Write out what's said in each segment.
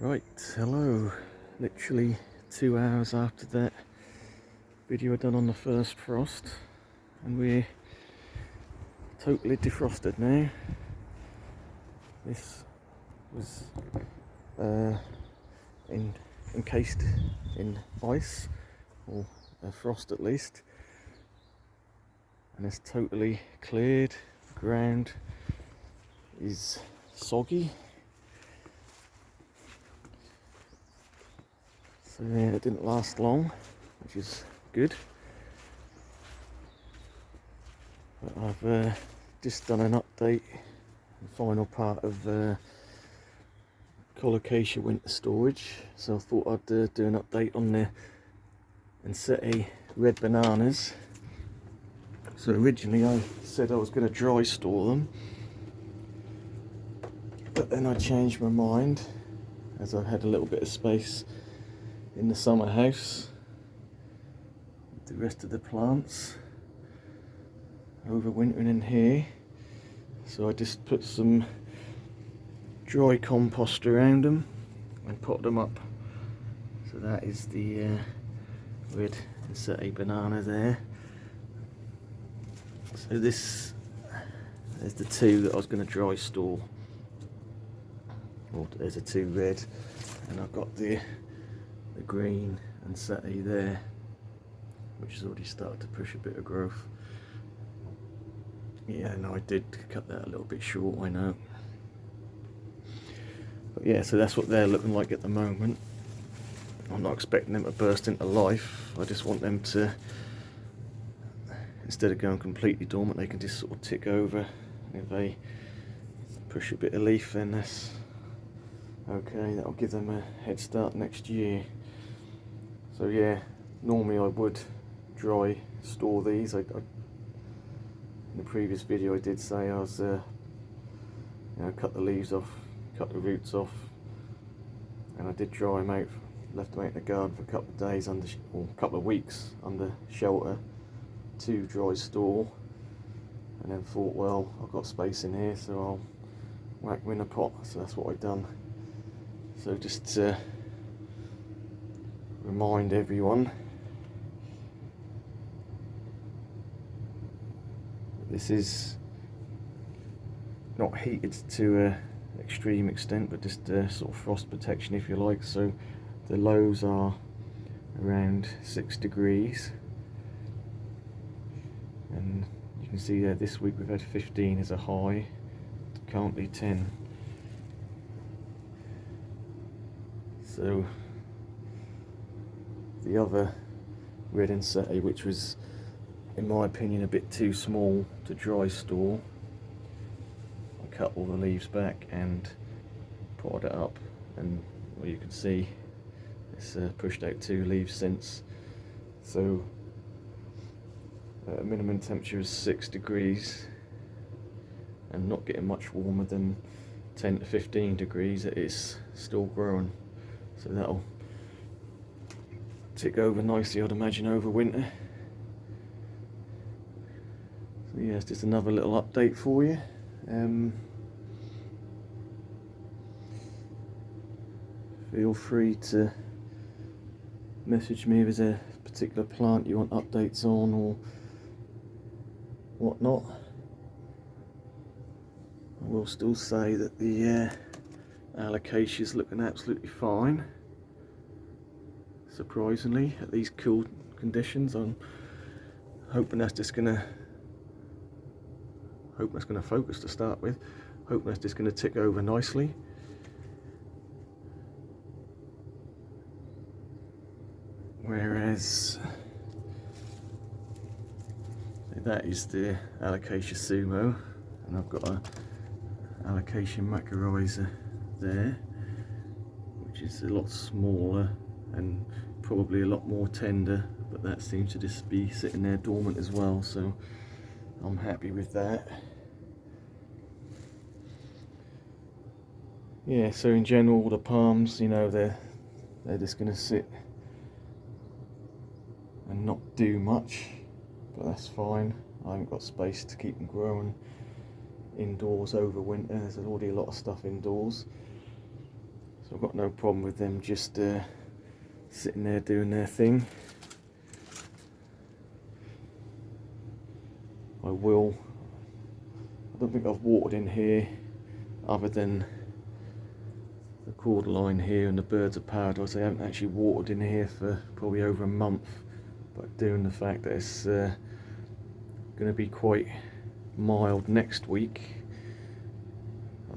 Right, hello. Literally 2 hours after that video I done on the first frost, and we're totally defrosted now. This was encased in ice, or frost at least, and it's totally cleared. The ground is soggy. So yeah, it didn't last long, which is good. But I've just done an update, the final part of Colocasia winter storage. So I thought I'd do an update on the Ensete red bananas. So originally I said I was going to dry store them, but then I changed my mind as I had a little bit of space in the summer house with the rest of the plants overwintering in here. So I just put some dry compost around them and pot them up. So that is the red Ensete banana there. So there's the two that I was going to dry store. Well, there's the two red, and I've got the green Ensete there, which has already started to push a bit of growth. Yeah, no, I did cut that a little bit short, I know. But yeah, so that's what they're looking like at the moment. I'm not expecting them to burst into life. I just want them to, instead of going completely dormant, they can just sort of tick over. And if they push a bit of leaf, then that's okay. That'll give them a head start next year. So yeah, normally I would dry store these. In the previous video I did say I was cut the leaves off, cut the roots off, and I did dry them out, left them out in the garden for a couple of days or a couple of weeks under shelter to dry store, and then thought, well, I've got space in here, so I'll whack them in a pot. So that's what I've done. So just to remind everyone, this is not heated to an extreme extent, but just sort of frost protection, if you like. So the lows are around 6 degrees, and you can see there this week we've had 15 as a high, currently 10. So the other red Ensete, which was in my opinion a bit too small to dry store, I cut all the leaves back and potted it up, and well, you can see it's pushed out 2 leaves since. So minimum temperature is 6 degrees and not getting much warmer than 10 to 15 degrees. It is still growing, so that'll tick over nicely, I'd imagine, over winter. So yeah, it's just another little update for you. Feel free to message me if there's a particular plant you want updates on or whatnot. I will still say that the Alocasia is looking absolutely fine, surprisingly, at these cool conditions. I'm hoping that's just gonna focus to start with. Hoping that's just gonna tick over nicely. Whereas that is the Alocasia Sumo, and I've got a Alocasia macrorrhiza there, which is a lot smaller and probably a lot more tender, but that seems to just be sitting there dormant as well, so I'm happy with that. Yeah, so in general, the palms, you know, they're just going to sit and not do much, but that's fine. I haven't got space to keep them growing indoors over winter. There's already a lot of stuff indoors, So I've got no problem with them just sitting there doing their thing. I don't think I've watered in here other than the cordyline here and the birds of paradise. I haven't actually watered in here for probably over a month, but doing the fact that it's going to be quite mild next week,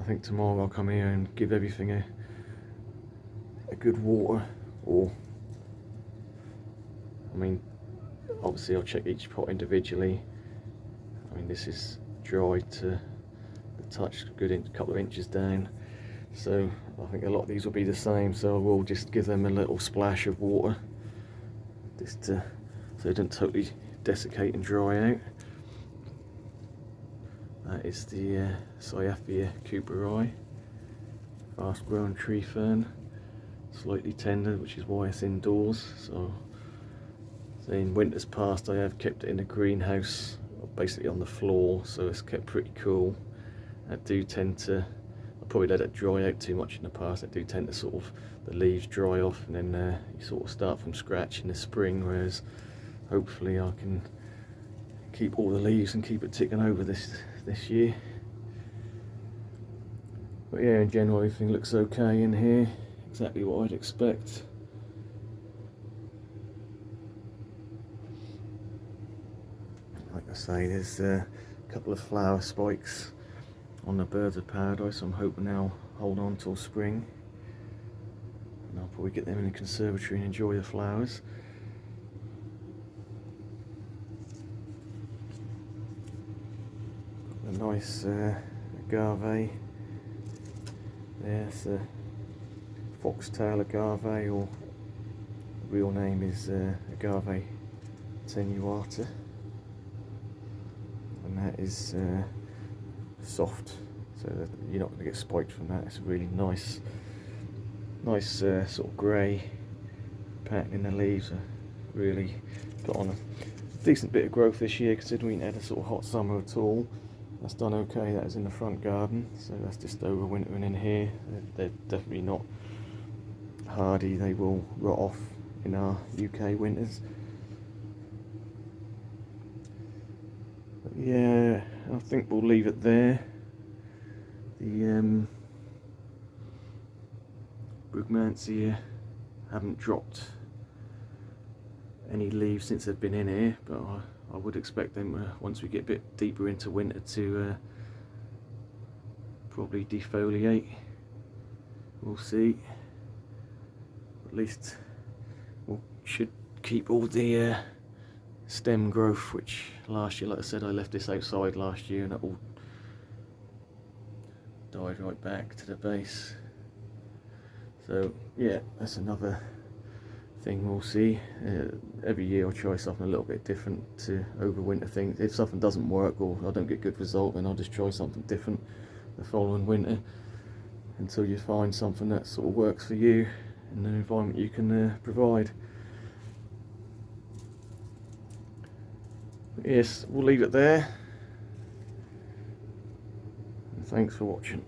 I think tomorrow I'll come here and give everything a good water. Or, I mean, obviously I'll check each pot individually. I mean, this is dry to the touch, good couple of inches down, so I think a lot of these will be the same, so I will just give them a little splash of water just so they don't totally desiccate and dry out. That is the Cyathea cooperi, fast growing tree fern, slightly tender, which is why it's indoors. So in winters past I have kept it in a greenhouse, basically on the floor, so it's kept pretty cool. I do tend to, I probably let it dry out too much in the past. I do tend to sort of, the leaves dry off and then you sort of start from scratch in the spring, whereas hopefully I can keep all the leaves and keep it ticking over this year. But yeah, in general everything looks okay in here, exactly what I'd expect. Like I say, there's a couple of flower spikes on the birds of paradise. I'm hoping they'll hold on till spring, and I'll probably get them in the conservatory and enjoy the flowers. A nice agave. There's a foxtail agave, or the real name is agave tenuata. And that is soft, so that you're not going to get spiked from that. It's a really nice sort of grey pattern in the leaves. Really got on a decent bit of growth this year, considering we had a sort of hot summer at all. That's done okay. That is in the front garden, so that's just overwintering in here. They're definitely not hardy. They will rot off in our UK winters. Yeah, I think we'll leave it there. The Brugmansia haven't dropped any leaves since they've been in here, but I would expect them once we get a bit deeper into winter to probably defoliate. We'll see. At least we should keep all the stem growth, which last year, like I said, I left this outside last year and it all died right back to the base. So yeah, that's another thing we'll see. Every year I'll try something a little bit different to overwinter things. If something doesn't work or I don't get good result, then I'll just try something different the following winter until you find something that sort of works for you and the environment you can provide. Yes, we'll leave it there. And thanks for watching.